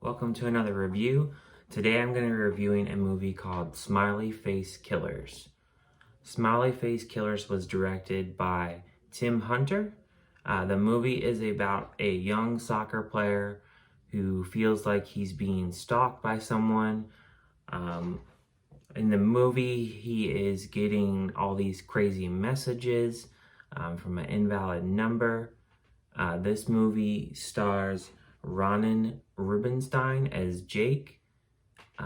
Welcome to another review. Today I'm going to be reviewing a movie called Smiley Face Killers. Smiley Face Killers was directed by Tim Hunter. The movie is about a young soccer player who feels like he's being stalked by someone. In the movie, he is getting all these crazy messages from an invalid number. This movie stars Ronan Rubinstein as Jake,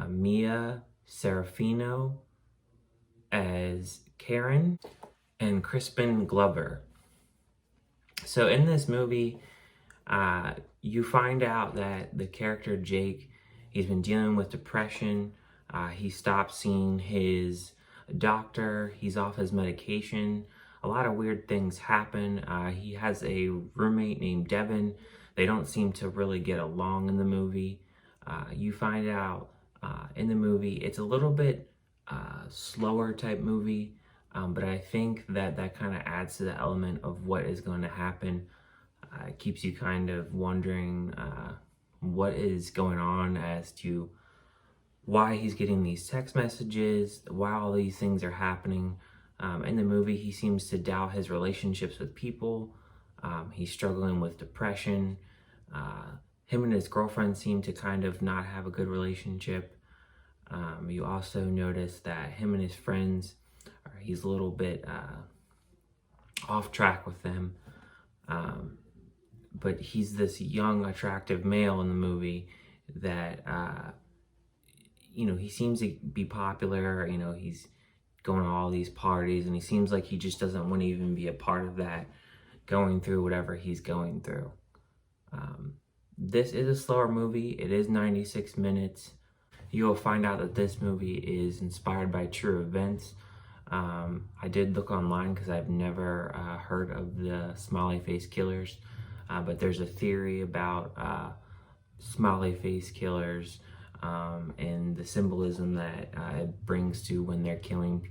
Mia Serafino as Karen, and Crispin Glover. So in this movie, you find out that the character Jake, he's been dealing with depression. He stopped seeing his doctor. He's off his medication. A lot of weird things happen. He has a roommate named Devin. They don't seem to really get along in the movie. You find out in the movie, it's a little bit slower type movie, but I think that kind of adds to the element of what is going to happen. It keeps you kind of wondering what is going on as to why he's getting these text messages, why all these things are happening. In the movie, he seems to doubt his relationships with people. He's struggling with depression. Him and his girlfriend seem to kind of not have a good relationship. You also notice that him and his friends, he's a little bit off track with them. But he's this young, attractive male in the movie that, he seems to be popular. He's going to all these parties, and he seems like he just doesn't want to even be a part of that, going through whatever he's going through. This is a slower movie. It is 96 minutes. You will find out that this movie is inspired by true events. I did look online because I've never heard of the Smiley Face Killers, but there's a theory about Smiley Face Killers and the symbolism that it brings to when they're killing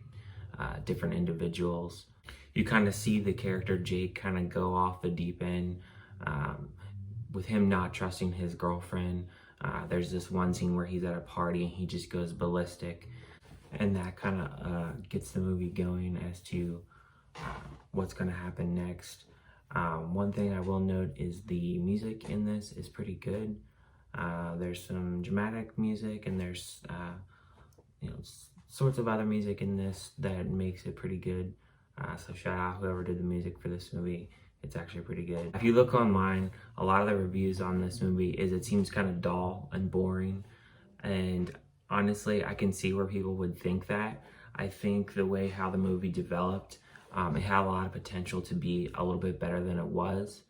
different individuals. You kind of see the character Jake kind of go off the deep end with him not trusting his girlfriend. There's this one scene where he's at a party and he just goes ballistic, and that kind of gets the movie going as to what's going to happen next. One thing I will note is the music in this is pretty good. There's some dramatic music, and there's sorts of other music in this that makes it pretty good. So shout out whoever did the music for this movie. It's actually pretty good. If you look online, a lot of the reviews on this movie is it seems kind of dull and boring. And honestly, I can see where people would think that. I think the way how the movie developed, it had a lot of potential to be a little bit better than it was.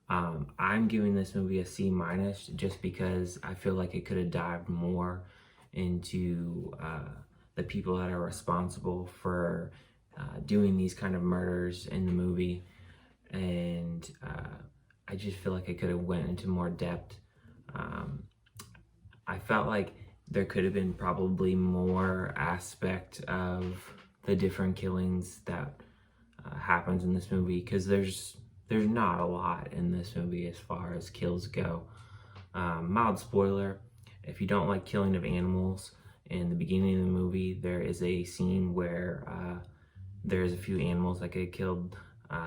I'm giving this movie a C- just because I feel like it could have dived more into the people that are responsible for doing these kind of murders in the movie. And I just feel like it could have went into more depth. I felt like there could have been probably more aspect of the different killings that happens in this movie, because there's not a lot in this movie as far as kills go. Mild spoiler, if you don't like killing of animals, in the beginning of the movie there is a scene where there's a few animals that get killed.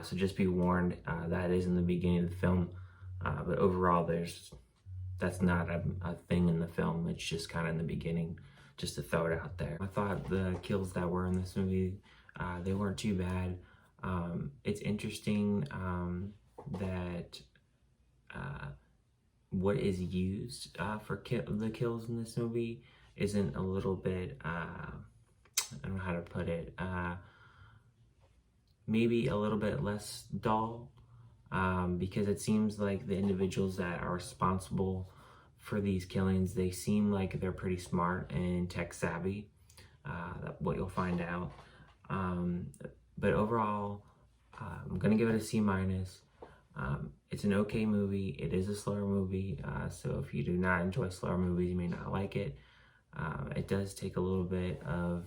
So just be warned, that is in the beginning of the film. But overall, that's not a thing in the film. It's just kind of in the beginning, just to throw it out there. I thought the kills that were in this movie, they weren't too bad. It's interesting that what is used for the kills in this movie isn't a little bit, I don't know how to put it, maybe a little bit less dull, because it seems like the individuals that are responsible for these killings, they seem like they're pretty smart and tech savvy. That's what you'll find out. But overall, I'm gonna give it a C-. It's an okay movie. It is a slower movie, so if you do not enjoy slower movies, you may not like it. It does take a little bit of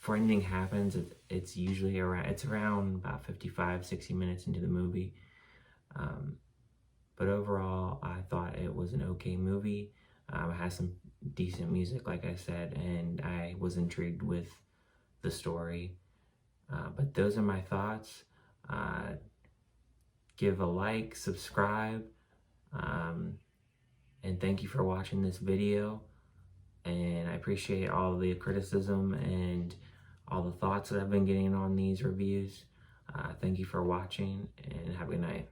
before anything happens, it's usually around about 55, 60 minutes into the movie. But overall, I thought it was an okay movie. It has some decent music, like I said, and I was intrigued with the story. But those are my thoughts. Give a like, subscribe, and thank you for watching this video. And I appreciate all the criticism and all the thoughts that I've been getting on these reviews. Thank you for watching, and have a good night.